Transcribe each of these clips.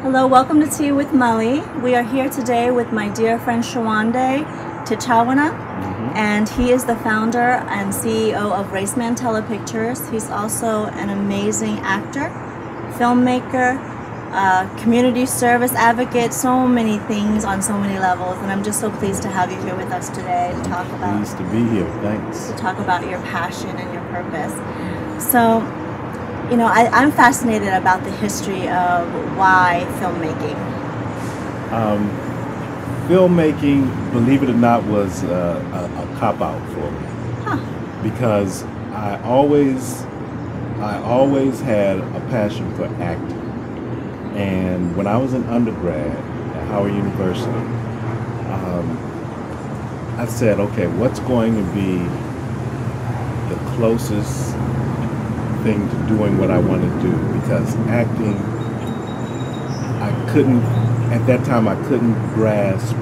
Hello, welcome to Tea with Mully. We are here today with my dear friend Sowande Tichawonna, and he is the founder and CEO of Raceman TelePictures. He's also an amazing actor, filmmaker, community service advocate, so many things on so many levels, and I'm just so pleased to have you here with us today to talk about. Pleased to be here. Thanks. To talk about your passion and your purpose. So, you know, I'm fascinated about the history of why filmmaking. Filmmaking, believe it or not, was a cop-out for me. Because I always had a passion for acting. And when I was an undergrad at Howard University, I said, okay, what's going to be the closest thing to doing what I want to do? Because acting, at that time I couldn't grasp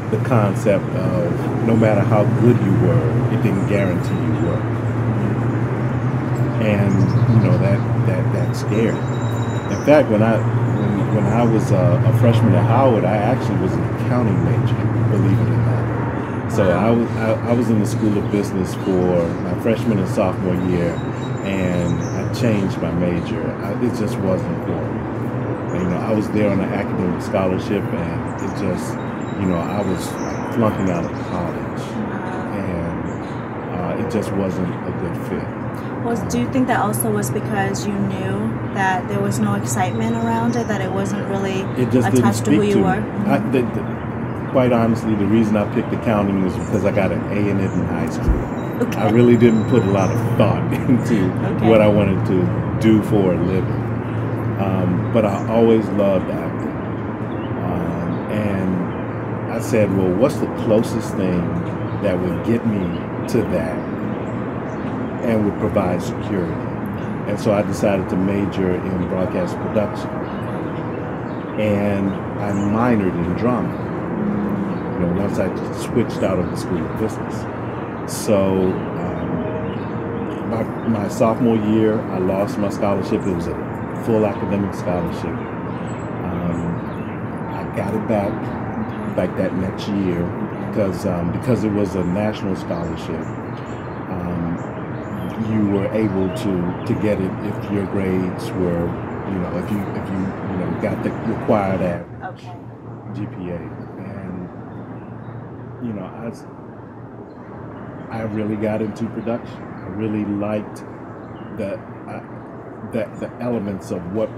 the concept of no matter how good you were, it didn't guarantee you work. And you know, that scared me. In fact, when I was a freshman at Howard, I actually was an accounting major, believe it or not. So I was in the School of Business for my freshman and sophomore year, and I changed my major. It just wasn't for me. And, you know, I was there on an academic scholarship, and it just, you know, I was flunking out of college, and it just wasn't a good fit. Well, do you think that also was because you knew that there was no excitement around it, that it wasn't really attached to who you were? Quite honestly, the reason I picked accounting was because I got an A in it in high school. Okay. I really didn't put a lot of thought into what I wanted to do for a living. But I always loved acting. And I said, well, what's the closest thing that would get me to that and would provide security? And so I decided to major in broadcast production. And I minored in drama, you know, once I switched out of the School of Business. So my sophomore year, I lost my scholarship. It was a full academic scholarship. I got it back like that next year because it was a national scholarship. You were able to get it if your grades were, you know, if you got the required average GPA. And you know, I really got into production. I really liked the elements of what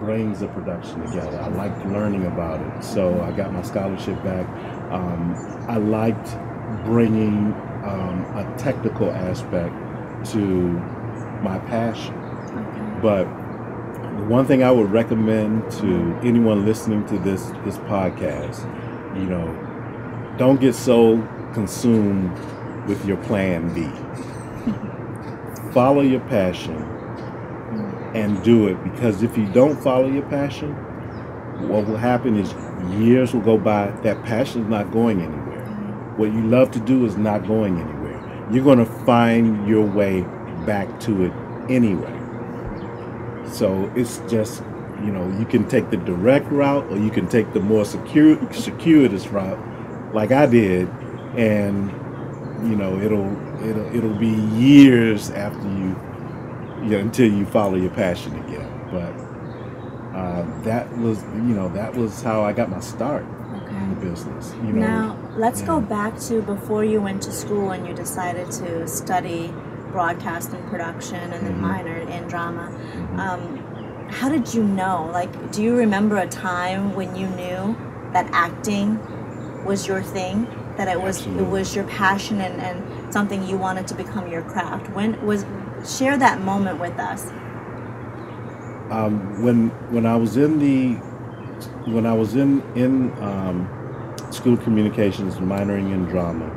brings a production together. I liked learning about it, so I got my scholarship back. I liked bringing a technical aspect to my passion. But the one thing I would recommend to anyone listening to this podcast, you know, don't get so consumed with your plan B. Follow your passion and do it, because if you don't follow your passion, what will happen is years will go by, that passion is not going anywhere. What you love to do is not going anywhere. You're going to find your way back to it anyway. So it's just, you know, you can take the direct route, or you can take the more circuitous route, like I did, and you know, it'll be years after you know, until you follow your passion again. But that was how I got my start in the business. You know, now let's go back to before you went to school and you decided to study broadcast and production and then minored in drama. How did you know? Like, do you remember a time when you knew that acting was your thing, that it was your passion and something you wanted to become your craft? Share that moment with us. When I was in School of Communications, minoring in drama,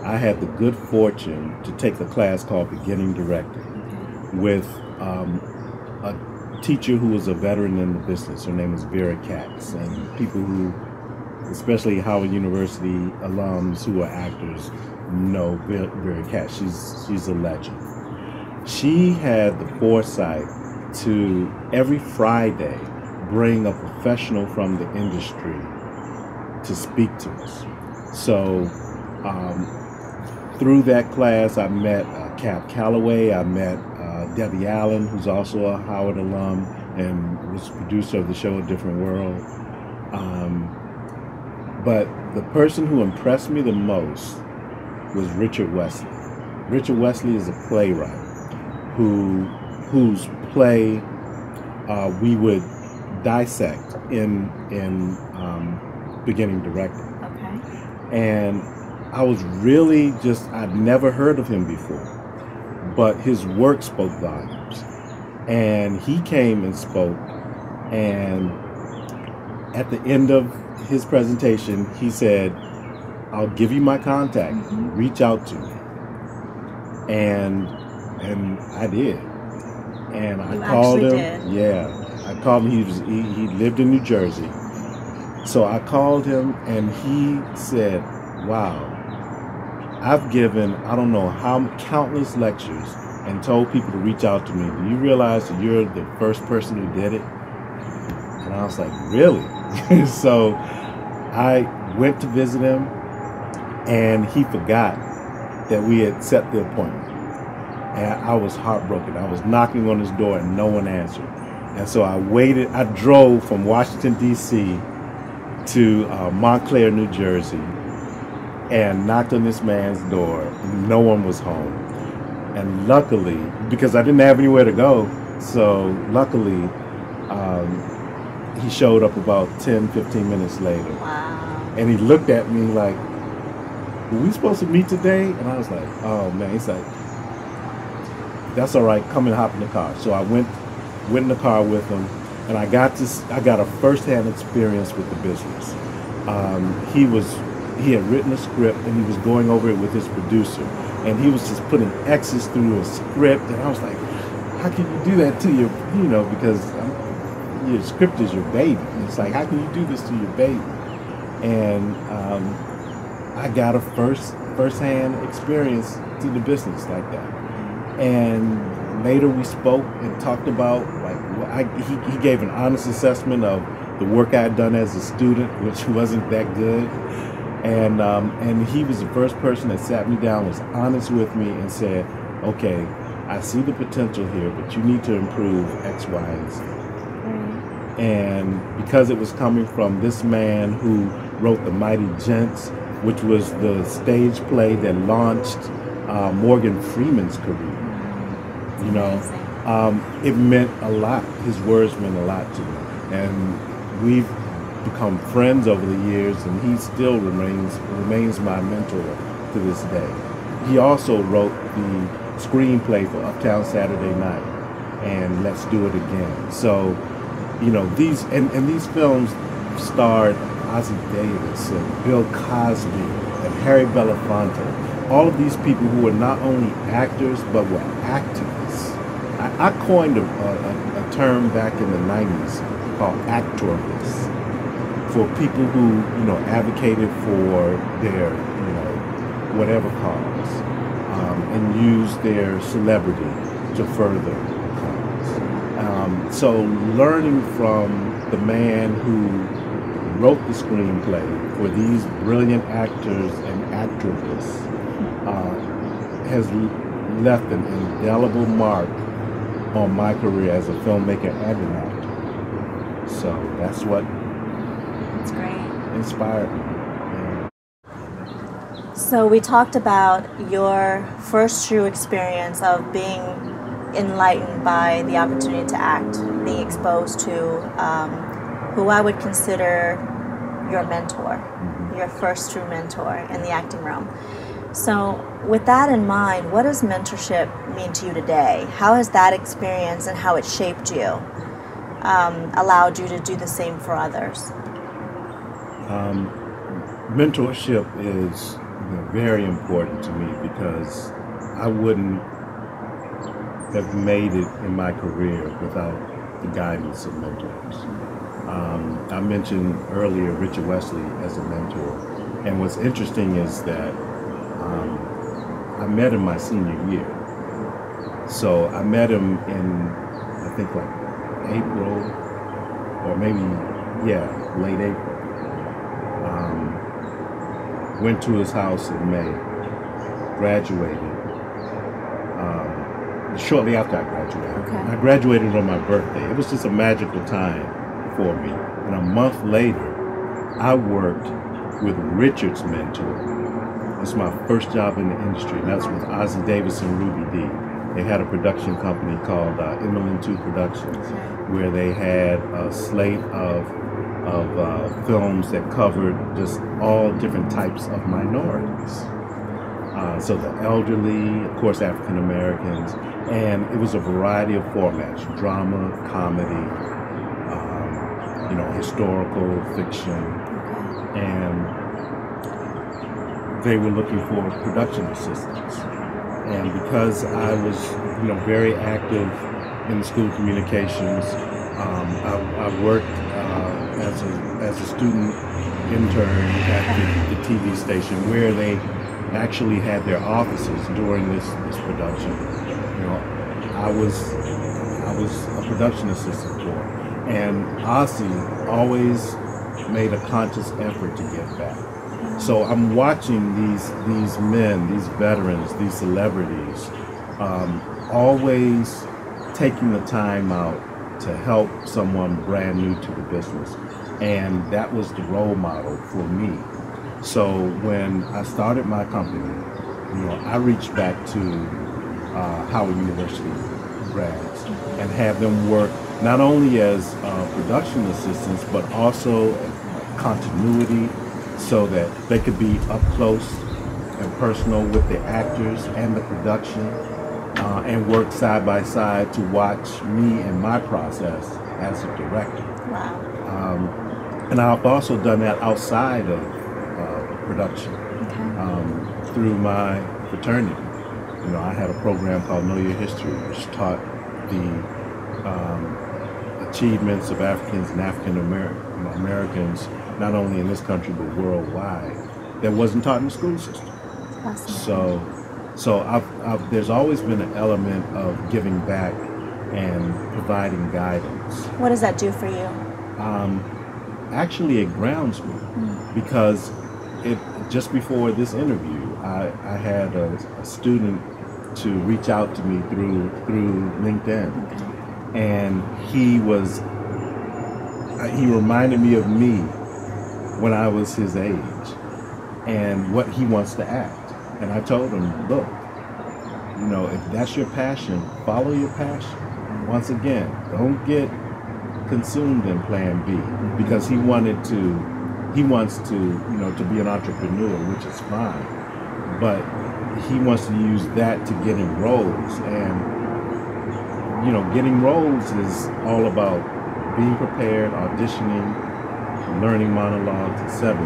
I had the good fortune to take a class called Beginning Directing with a teacher who was a veteran in the business. Her name was Vera Katz, and people who, especially Howard University alums who are actors, know Vera Katz. She's a legend. She had the foresight to every Friday bring a professional from the industry to speak to us. So through that class, I met Cap Calloway. I met Debbie Allen, who's also a Howard alum and was producer of the show A Different World. But the person who impressed me the most was Richard Wesley. Richard Wesley is a playwright whose play we would dissect in beginning directing. Okay. And I was really I'd never heard of him before, but his work spoke volumes. And he came and spoke, and at the end of his presentation, he said, "I'll give you my contact, reach out to me." And I did. And I called him. Did. Yeah, I called him. He lived in New Jersey. So I called him, and he said, "Wow, I've given, I don't know how countless lectures and told people to reach out to me. Do you realize that you're the first person who did it?" And I was like, "Really?" So I went to visit him, and he forgot that we had set the appointment. And I was heartbroken. I was knocking on his door and no one answered. And so I waited. I drove from Washington, D.C. to Montclair, New Jersey, and knocked on this man's door. No one was home. And luckily, because I didn't have anywhere to go, so luckily he showed up about 10, 15 minutes later. Wow. And he looked at me like, "Were we supposed to meet today?" And I was like, "Oh man." He's like, "That's all right, come and hop in the car." So I went in the car with him, and I got a first-hand experience with the business. He had written a script, and he was going over it with his producer, and he was just putting X's through a script, and I was like, "How can you do that to your, because your script is your baby." It's like, how can you do this to your baby? And I got a first-hand experience to the business like that. And later we spoke and talked about, he gave an honest assessment of the work I had done as a student, which wasn't that good. And he was the first person that sat me down, was honest with me, and said, "Okay, I see the potential here, but you need to improve X, Y, and Z." And because it was coming from this man who wrote The Mighty Gents, which was the stage play that launched Morgan Freeman's career, it meant a lot. His words meant a lot to me. And we've become friends over the years, and he still remains my mentor to this day. He also wrote the screenplay for Uptown Saturday Night and Let's Do It Again. So, these films starred Ossie Davis and Bill Cosby and Harry Belafonte. All of these people who were not only actors but were activists. I coined a term back in the 90s called actorists, for people who advocated for their whatever cause, and used their celebrity to further cause. So learning from the man who wrote the screenplay for these brilliant actors and actresses has left an indelible mark on my career as a filmmaker and an actor. So that's what inspired me. Yeah. So we talked about your first true experience of being enlightened by the opportunity to act, being exposed to who I would consider your mentor, your first true mentor in the acting realm. So with that in mind, what does mentorship mean to you today? How has that experience and how it shaped you allowed you to do the same for others? Mentorship is very important to me, because I wouldn't have made it in my career without the guidance of mentors. I mentioned earlier Richard Wesley as a mentor, and what's interesting is that I met him my senior year. So I met him in, I think, like April or maybe, yeah, late April. Went to his house in May, graduated. Shortly after I graduated. Okay. I graduated on my birthday. It was just a magical time for me. And a month later, I worked with Richard's mentor. It's my first job in the industry, and that's with Ozzie Davis and Ruby D. They had a production company called Emmeline 2 Productions, where they had a slate of films that covered just all different types of minorities. So the elderly, of course, African Americans, and it was a variety of formats: drama, comedy, historical fiction, and they were looking for production assistants. And because I was, very active in the school communications, I worked as a student intern at the TV station, where they actually had their offices during this production. I was a production assistant for, and Ozzie always made a conscious effort to get back. So I'm watching these men, these veterans, these celebrities, always taking the time out to help someone brand new to the business. And that was the role model for me. So when I started my company, I reached back to Howard University grads and have them work not only as production assistants, but also continuity, so that they could be up close and personal with the actors and the production, and work side by side to watch me and my process as a director. Wow. And I've also done that outside of production, through my fraternity. I had a program called Know Your History, which taught the achievements of Africans and African Americans, not only in this country but worldwide, that wasn't taught in the school system. So there's always been an element of giving back and providing guidance. What does that do for you? Actually, it grounds me, because just before this interview, I had a student to reach out to me through LinkedIn, and he reminded me of me when I was his age and what he wants to act. And I told him, look, if that's your passion, follow your passion. Once again, don't get consumed in plan B, because he wants to be an entrepreneur, which is fine, but he wants to use that to get in roles. And getting roles is all about being prepared, auditioning, learning monologues, etc.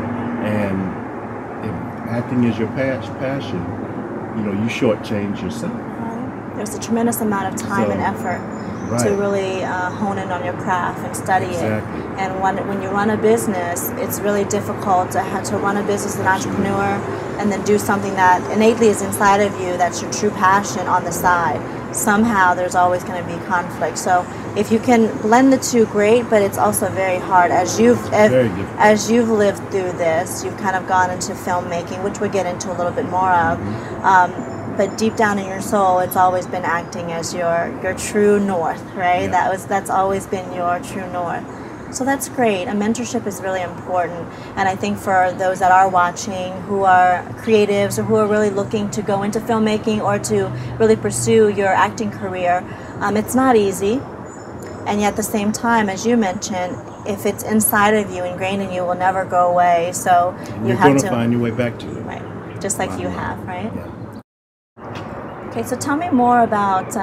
And if acting is your passion, you shortchange yourself. There's a tremendous amount of time and effort to really hone in on your craft and study it. And when you run a business, it's really difficult to run a business as an entrepreneur and then do something that innately is inside of you, that's your true passion, on the side. Somehow there's always going to be conflict. So if you can blend the two, great, but it's also very hard. As you've lived through this, you've kind of gone into filmmaking, which we'll get into a little bit more of. But deep down in your soul, it's always been acting as your true north, right? Yeah. That's always been your true north. So that's great. A mentorship is really important. And I think for those that are watching who are creatives or who are really looking to go into filmmaking or to really pursue your acting career, it's not easy. And yet at the same time, as you mentioned, if it's inside of you, ingrained in you, it will never go away. So you're going to find your way back to it. Right. Just like you have, right? Yeah. Okay, so tell me more about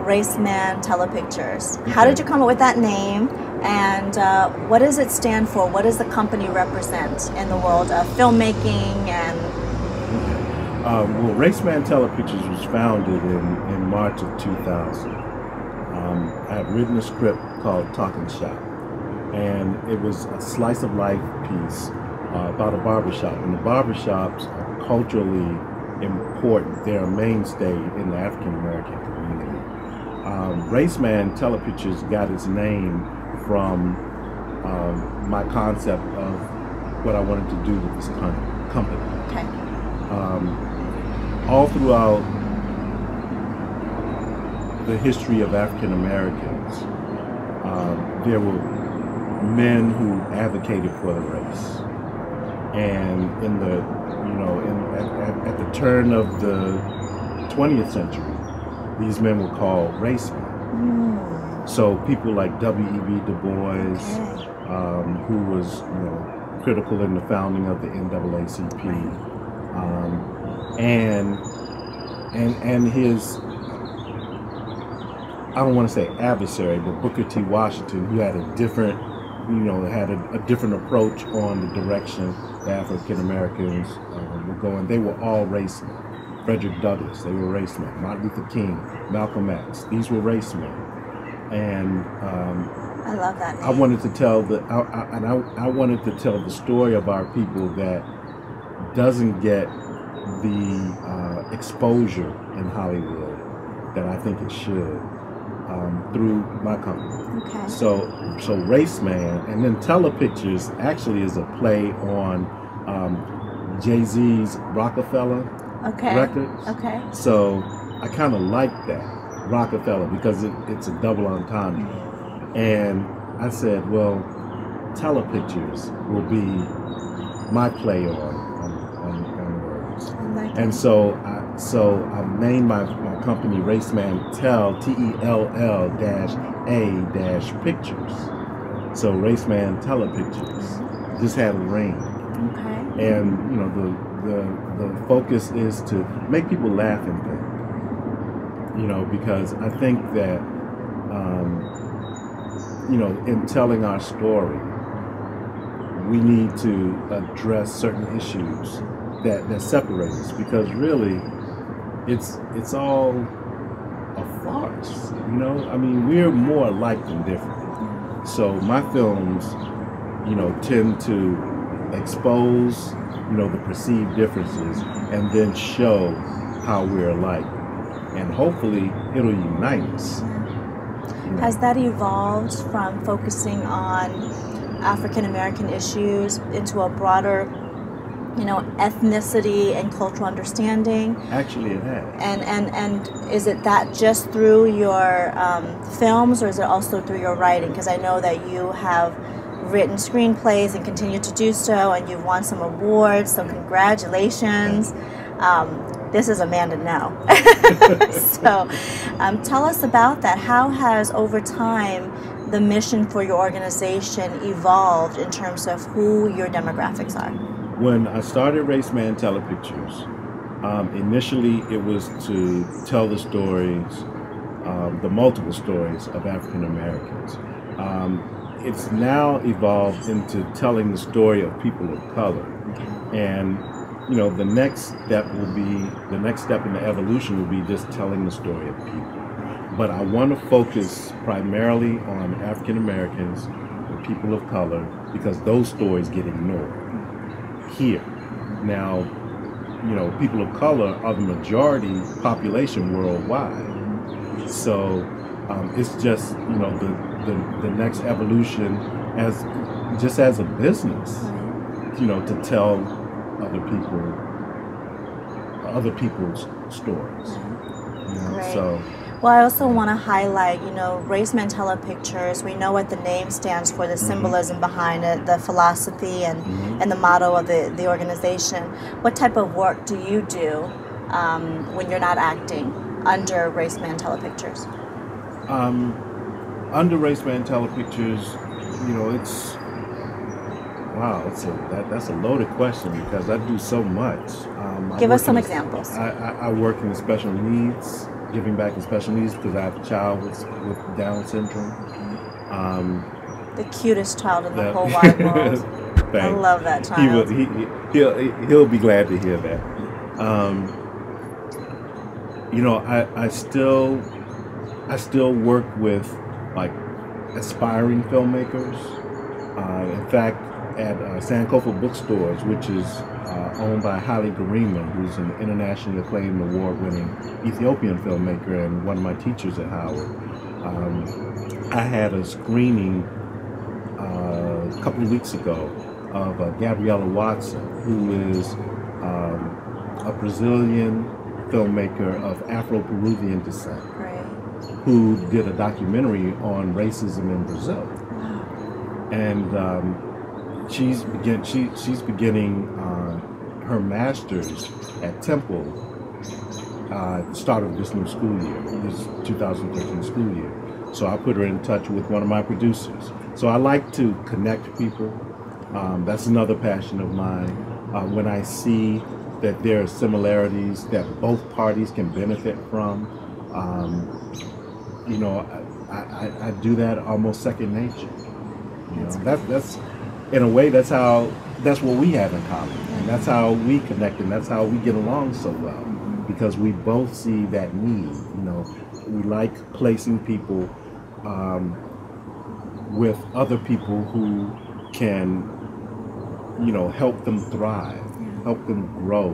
Raceman TelePictures. How did you come up with that name, and what does it stand for? What does the company represent in the world of filmmaking? And well, Raceman TelePictures was founded in March of 2000. I had written a script called Talking Shop, and it was a slice of life piece about a barbershop. And the barbershops are culturally important. They're a mainstay in the African American community. Raceman TelePictures got its name from my concept of what I wanted to do with this company. Okay. All throughout the history of African Americans, there were men who advocated for the race, and in the, you know, at the turn of the 20th century, these men were called Racemen. So people like W.E.B. Du Bois, who was, you know, critical in the founding of the NAACP, and his, I don't want to say adversary, but Booker T. Washington, who had a different, you know, had a different approach on the direction the African Americans were going. They were all racemen. Frederick Douglass, they were racemen. Martin Luther King, Malcolm X, these were racemen. And I love that name. I wanted to tell I wanted to tell the story of our people that doesn't get the exposure in Hollywood that I think it should, through my company. Okay. So Raceman, and then TelePictures actually is a play on Jay-Z's Rockefeller records. Okay. So I kind of like that, Rockefeller, because it's a double entendre. And I said, well, TelePictures will be my play on words. And so I named my company Raceman Tell-Pictures. So Raceman TelePictures just had a ring. Okay. And you know, the focus is to make people laugh and think. You know, because I think that you know, in telling our story, we need to address certain issues that separate us, because really it's all a farce, you know? I mean, we're more alike than different. So my films, you know, tend to expose, you know, the perceived differences and then show how we're alike. And hopefully it'll unite us. Has that evolved from focusing on African American issues into a broader, you know, ethnicity and cultural understanding? Actually, it has. And is it that just through your films, or is it also through your writing? Because I know that you have written screenplays and continue to do so, and you've won some awards, so congratulations. This is a man to know. So tell us about that. How has, over time, the mission for your organization evolved in terms of who your demographics are? When I started Raceman TelePictures, initially it was to tell the stories, the multiple stories of African Americans. It's now evolved into telling the story of people of color. And you know, the next step in the evolution will be just telling the story of people. But I want to focus primarily on African Americans and people of color, because those stories get ignored here. Now, you know, people of color are the majority population worldwide. So it's just, you know, the next evolution as a business, you know, to tell other people's stories. You know? Great. So, well, I also want to highlight, you know, Raceman TelePictures. We know what the name stands for, the symbolism behind it, the philosophy and the motto of the organization. What type of work do you do when you're not acting under Raceman TelePictures? Under Raceman TelePictures, you know, it's wow, that's a loaded question, because I do so much. Give us some examples. I work in the special needs, giving back in special needs, because I have a child with Down syndrome. The cutest child in the whole wide world. I love that child. He'll be glad to hear that. You know, I still work with like aspiring filmmakers. In fact, at Sankofa Bookstores, which is owned by Haile Gerima, who's an internationally acclaimed award-winning Ethiopian filmmaker and one of my teachers at Howard. I had a screening a couple of weeks ago of Gabriella Watson, who is a Brazilian filmmaker of Afro-Peruvian descent, Right. who did a documentary on racism in Brazil. And she's beginning her master's at Temple at the start of this new school year, this 2013 school year. So I put her in touch with one of my producers. So I like to connect people. That's another passion of mine. When I see that there are similarities that both parties can benefit from, you know, I do that almost second nature. You know, that's in a way that's what we have in common, and that's how we connect, and that's how we get along so well, because we both see that need. You know, we like placing people with other people who can, you know, help them thrive, help them grow,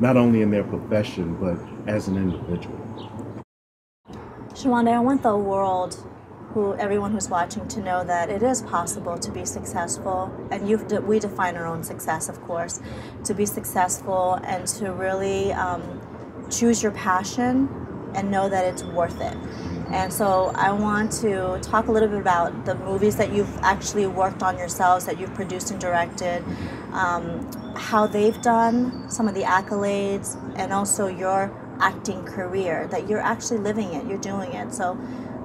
not only in their profession but as an individual. Sowande, I want the world, everyone who's watching, to know that it is possible to be successful, and we define our own success, of course, to be successful and to really choose your passion and know that it's worth it. And so I want to talk a little bit about the movies that you've actually worked on yourselves, that you've produced and directed, how they've done, some of the accolades, and also your acting career, that you're actually living it, you're doing it. So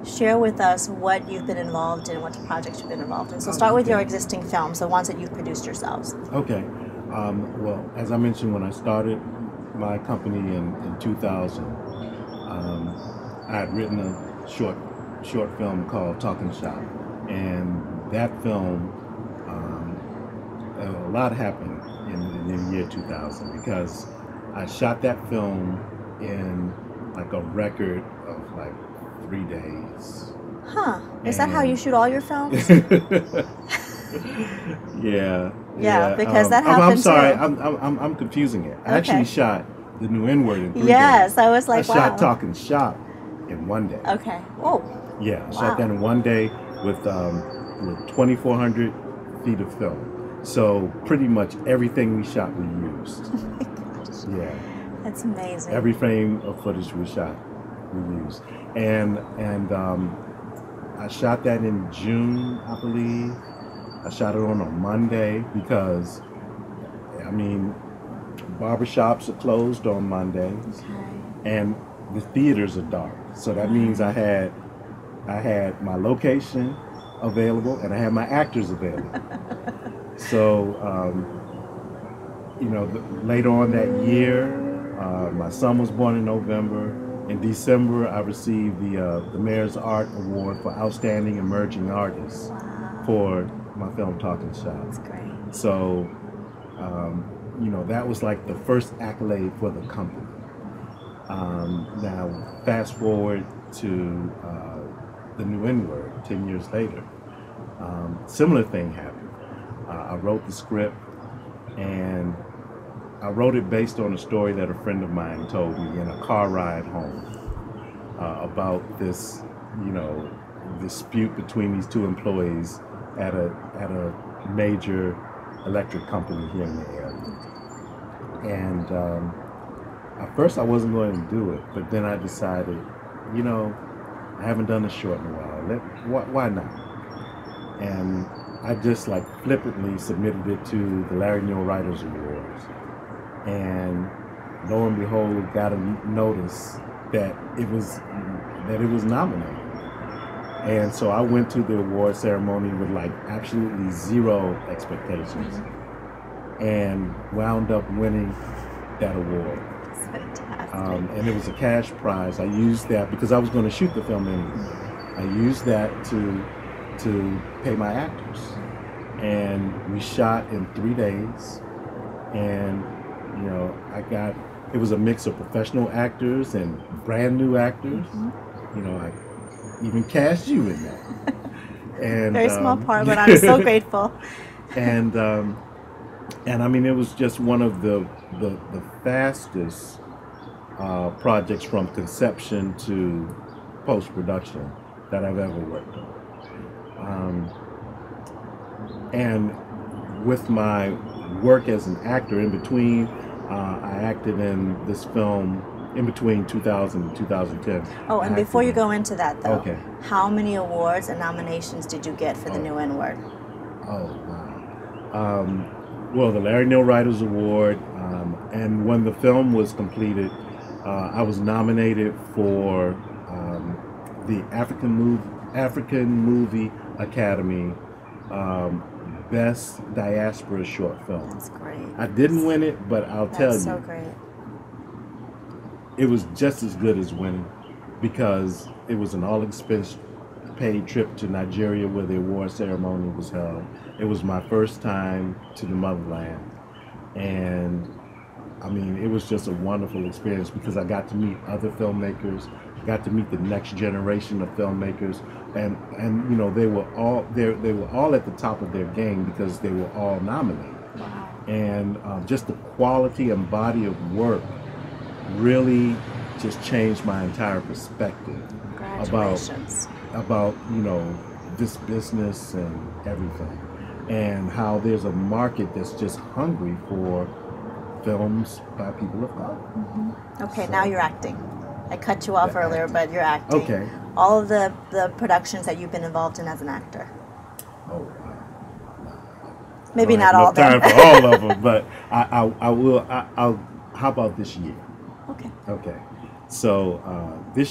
share with us what you've been involved in, what projects you've been involved in. So start with your existing films, the ones that you've produced yourselves. Okay. Well, as I mentioned, when I started my company in 2000, I had written a short film called Talking Shop, and that film, a lot happened in the year 2000, because I shot that film in like a record of like 3 days. Huh. Is that how you shoot all your films? Yeah, because that happened. I'm sorry, too. I'm confusing it. I Okay. actually shot the new N-word in 3 days. Yes, I was like, I wow. shot Talking Shop in 1 day. Okay. Oh. Yeah, I Wow. shot that in 1 day with 2,400 feet of film. So pretty much everything we shot we used. Oh my gosh. Yeah. That's amazing. Every frame of footage we shot, we used. And I shot that in June, I believe. I shot it on a Monday because, I mean, barbershops are closed on Mondays, Okay. and the theaters are dark. So that means I had my location available and I had my actors available. So, you know, later on that year, my son was born in November. In December, I received the Mayor's Art Award for Outstanding Emerging Artists for my film Talking Shop. That's great. So, you know, that was like the first accolade for the company. Now, fast forward to the new N-word 10 years later. Similar thing happened. I wrote the script, and I wrote it based on a story that a friend of mine told me in a car ride home about this, you know, dispute between these two employees at a major electric company here in the area. And at first I wasn't going to do it, but then I decided, you know, I haven't done a short in a while. Why not? And I just like flippantly submitted it to the Larry Neal Writers Awards, and lo and behold, got a notice that it was nominated. And so I went to the award ceremony with like absolutely zero expectations, and wound up winning that award. That's fantastic. And it was a cash prize. I used that because I was going to shoot the film anyway. I used that to pay my actors, and we shot in 3 days. And you know, it was a mix of professional actors and brand new actors. You know, I even cast you in that. And very small part, but I'm so grateful. And I mean, it was just one of the fastest projects from conception to post-production that I've ever worked on. And with my work as an actor in between, I acted in this film in between 2000 and 2010. Oh, and before you go into that, though, okay, how many awards and nominations did you get for the new N-word? Oh, wow. Well, the Larry Neal Writers Award, and when the film was completed, I was nominated for the African Movie Academy Best Diaspora Short Film. That's great. I didn't win it, but I'll tell you, That's so great. It was just as good as winning, because it was an all-expense paid trip to Nigeria where the award ceremony was held. It was my first time to the motherland, and I mean, it was just a wonderful experience because I got to meet other filmmakers, got to meet the next generation of filmmakers, and you know, they were all at the top of their game because they were all nominated. Wow. And just the quality and body of work really just changed my entire perspective about you know, this business and everything, and how there's a market that's just hungry for films by people of color. Mm-hmm. Okay, so now you're acting. I cut you off earlier, but you're acting. Okay. All of the productions that you've been involved in as an actor. Oh, wow. Maybe not all of them. Time for all of them, but I will. How about this year? Okay. Okay. So in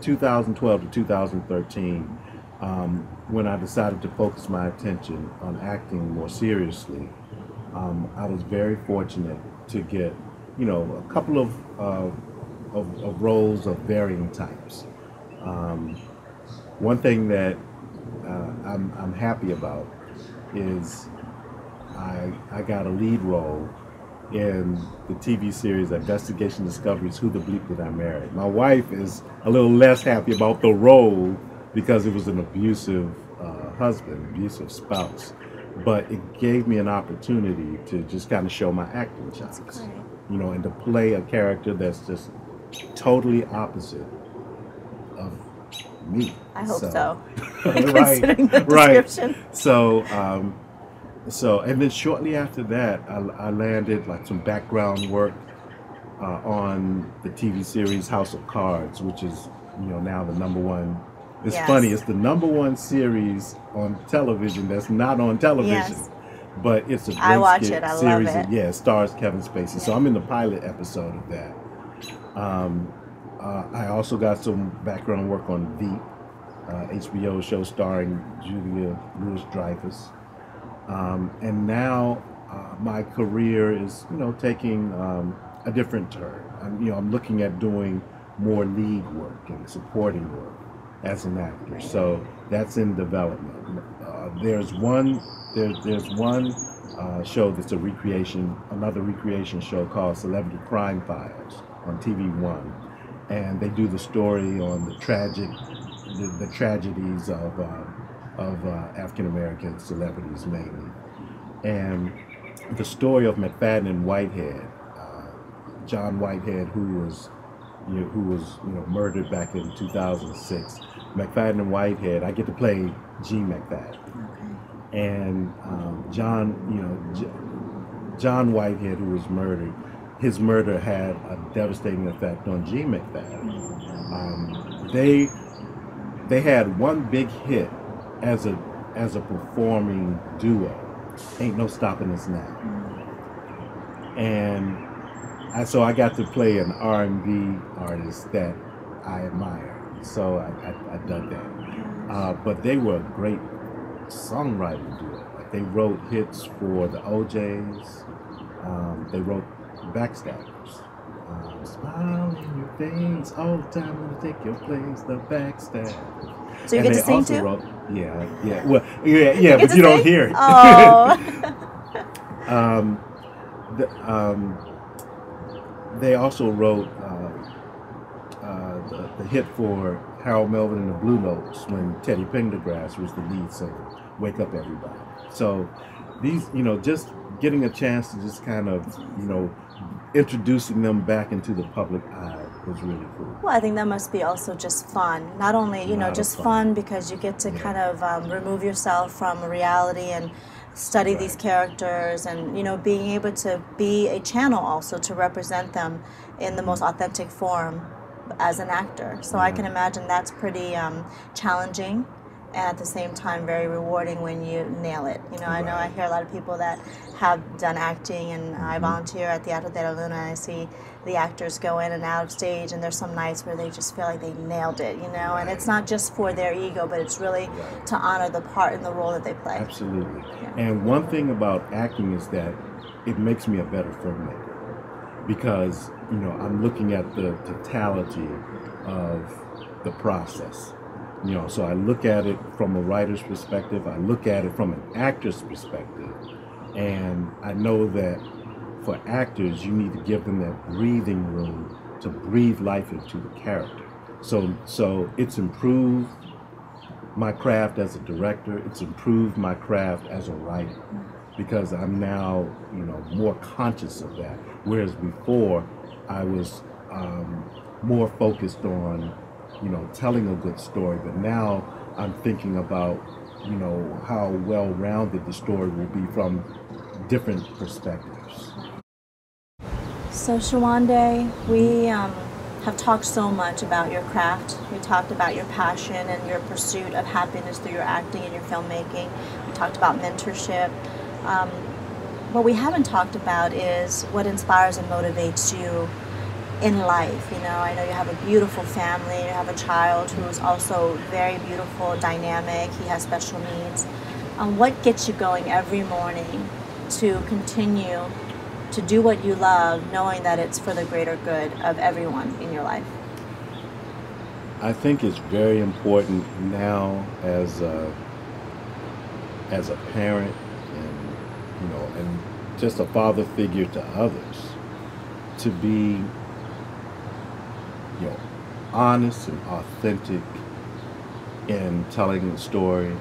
2012 to 2013, when I decided to focus my attention on acting more seriously, I was very fortunate to get, you know, a couple of roles of varying types. One thing that I'm happy about is I got a lead role in the TV series Investigation Discoveries, Who the Bleep Did I Marry? My wife is a little less happy about the role because it was an abusive husband, abusive spouse. But it gave me an opportunity to just kind of show my acting chops, you know, and to play a character that's just totally opposite of me. I hope so. Right, considering the description. Right. So, and then shortly after that, I landed like some background work on the TV series House of Cards, which is, you know, now the #1. It's funny, it's the #1 series on television that's not on television, but it's a great I watch it. I series. Love it. Yeah, it stars Kevin Spacey. So I'm in the pilot episode of that. I also got some background work on Veep, HBO show starring Julia Louis-Dreyfus. And now my career is, you know, taking a different turn. I'm looking at doing more lead work and supporting work as an actor. So that's in development. There's one show that's another recreation show called Celebrity Crime Files on TV1, and they do the story on the tragedies of African American celebrities mainly, and the story of McFadden and Whitehead, John Whitehead, who was murdered back in 2006. McFadden and Whitehead, I get to play G. McFadden, and John Whitehead, who was murdered. His murder had a devastating effect on G. McFadden. They had one big hit as a performing duo, Ain't No Stopping Us Now, and so I got to play an R&B artist that I admire. So I dug that. But they were a great songwriting duo. Like, they wrote hits for the OJs. They wrote Backstabbers. Smile in your face all the time when you take your place, the Backstabbers. So you get to sing too? Well, yeah, but you don't hear it. Oh. They also wrote the hit for Harold Melvin and the Blue Notes when Teddy Pendergrass was the lead singer, Wake Up Everybody. So these, just getting a chance to just kind of, introducing them back into the public eye was really cool. Well, I think that must be also just fun. Not only, you know, just fun because you get to kind of remove yourself from reality and study these characters, and, you know, being able to be a channel also to represent them in the most authentic form as an actor. So I can imagine that's pretty challenging, and at the same time very rewarding when you nail it. You know, I know I hear a lot of people that have done acting, and I volunteer at the Teatro de la Luna, and I see the actors go in and out of stage, and there's some nights where they just feel like they nailed it, you know, and it's not just for their ego, but it's really to honor the part and the role that they play. Absolutely. And one thing about acting is that it makes me a better filmmaker, because, you know, I'm looking at the totality of the process. You know, so I look at it from a writer's perspective, I look at it from an actor's perspective, and I know that for actors, you need to give them that breathing room to breathe life into the character. So it's improved my craft as a director, it's improved my craft as a writer, because I'm now, you know, more conscious of that. Whereas before, I was more focused on, you know, telling a good story, but now I'm thinking about, you know, how well-rounded the story will be from different perspectives. So Sowande, we have talked so much about your craft. We talked about your passion and your pursuit of happiness through your acting and your filmmaking. We talked about mentorship. What we haven't talked about is what inspires and motivates you in life. You know, I know you have a beautiful family, you have a child who is also very beautiful, dynamic, he has special needs. What gets you going every morning to continue to do what you love, knowing that it's for the greater good of everyone in your life? I think it's very important now as a parent, and, you know, and just a father figure to others, to be, you know, honest and authentic in telling the story,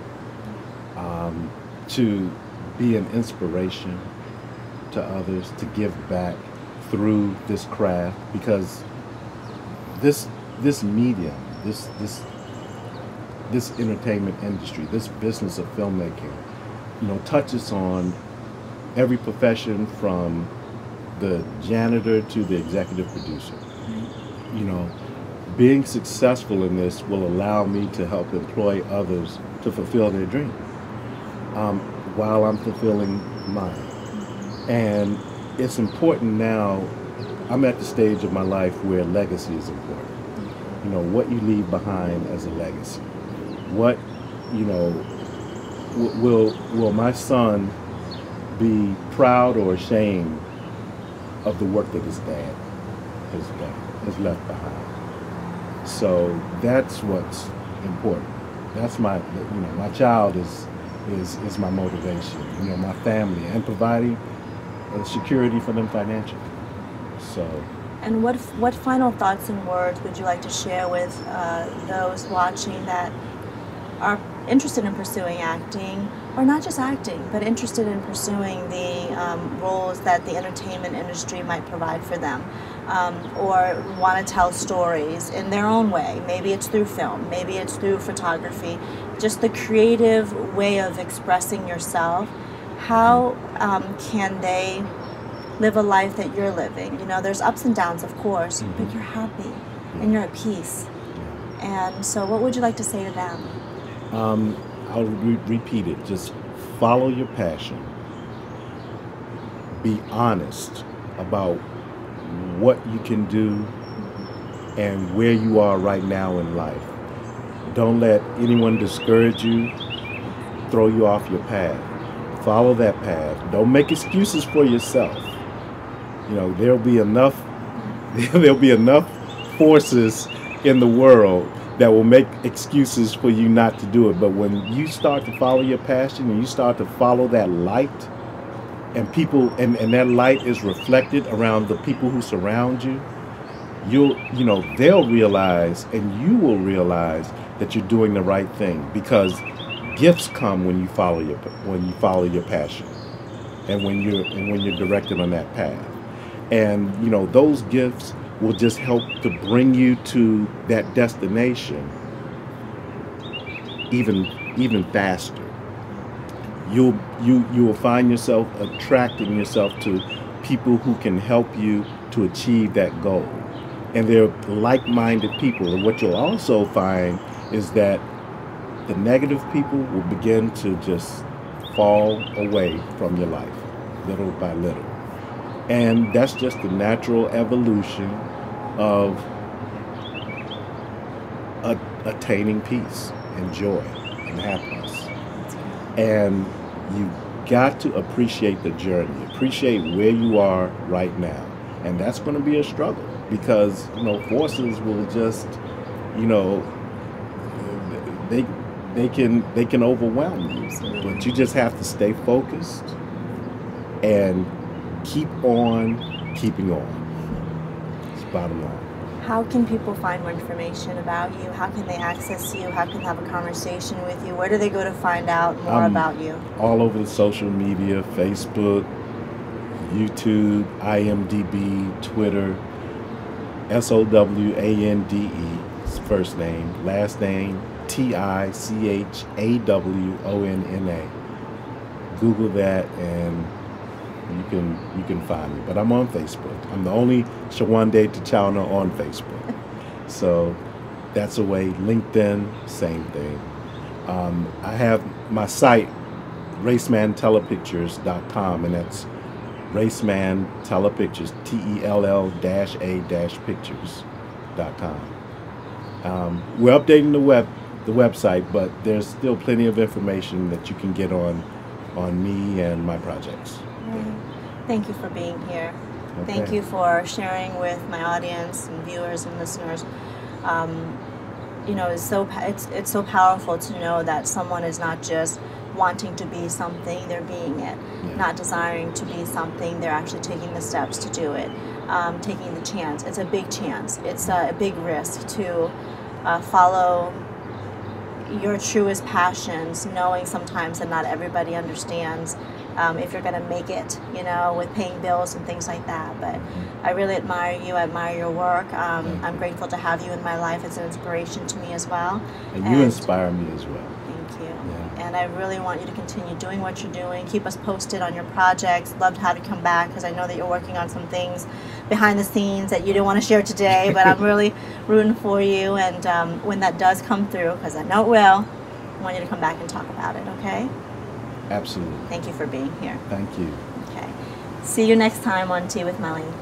to be an inspiration to others, to give back through this craft, because this medium, this entertainment industry, this business of filmmaking, you know, touches on every profession from the janitor to the executive producer. You know, being successful in this will allow me to help employ others to fulfill their dream, while I'm fulfilling mine. And it's important now. I'm at the stage of my life where legacy is important. You know, what you leave behind as a legacy. What, you know, will my son be proud or ashamed of the work that his dad has done, has left behind? So that's what's important. That's my, you know, my child is my motivation. You know, my family, and providing security for them financially. So. And what final thoughts and words would you like to share with those watching that are interested in pursuing acting, or not just acting, but interested in pursuing the roles that the entertainment industry might provide for them, or want to tell stories in their own way? Maybe it's through film, maybe it's through photography, just the creative way of expressing yourself. How can they live a life that you're living? You know, there's ups and downs, of course, but you're happy and you're at peace. And so what would you like to say to them? I'll repeat it. Just follow your passion. Be honest about what you can do and where you are right now in life. Don't let anyone discourage you, throw you off your path. Follow that path. Don't make excuses for yourself. You know, there'll be enough forces in the world that will make excuses for you not to do it. But when you start to follow your passion and you start to follow that light, and people, and that light is reflected around the people who surround you, you know, they'll realize, and you will realize that you're doing the right thing, because gifts come when you follow your passion, and when you're directed on that path. And, you know, those gifts will just help to bring you to that destination even faster. You will find yourself attracting yourself to people who can help you to achieve that goal. And they're like-minded people. And what you'll also find is that the negative people will begin to just fall away from your life, little by little. And that's just the natural evolution of attaining peace and joy and happiness. And you've got to appreciate the journey, appreciate where you are right now. And that's going to be a struggle because, forces will just, they can overwhelm you. But you just have to stay focused and keep on keeping on. It's bottom line. How can people find more information about you? How can they access you? How can they have a conversation with you? Where do they go to find out more about you? All over the social media, Facebook, YouTube, IMDb, Twitter, Sowande, first name, last name, Tichawonna. Google that and you can find me. But I'm on Facebook. I'm the only Sowande Tichawonna on Facebook. So that's a way. LinkedIn, same thing. I have my site, Raceman TelePictures.com, and that's Raceman TelePictures, TELL-pictures.com. We're updating the website, but there's still plenty of information that you can get on me and my projects. Thank you for being here. Okay. Thank you for sharing with my audience and viewers and listeners. It's so powerful to know that someone is not just wanting to be something, they're being it. Yeah. Not desiring to be something, they're actually taking the steps to do it. Taking the chance. It's a big chance. It's a big risk to follow your truest passions, knowing sometimes that not everybody understands if you're going to make it, with paying bills and things like that. But I really admire you. I admire your work. I'm grateful to have you in my life. It's an inspiration to me as well. And you inspire me as well. Thank you. Yeah. And I really want you to continue doing what you're doing. Keep us posted on your projects. Love to have you come back because I know that you're working on some things behind the scenes that you didn't want to share today, but I'm really rooting for you. And when that does come through, because I know it will, I want you to come back and talk about it, okay? Absolutely. Thank you for being here. Thank you. Okay. See you next time on Tea with Melanie.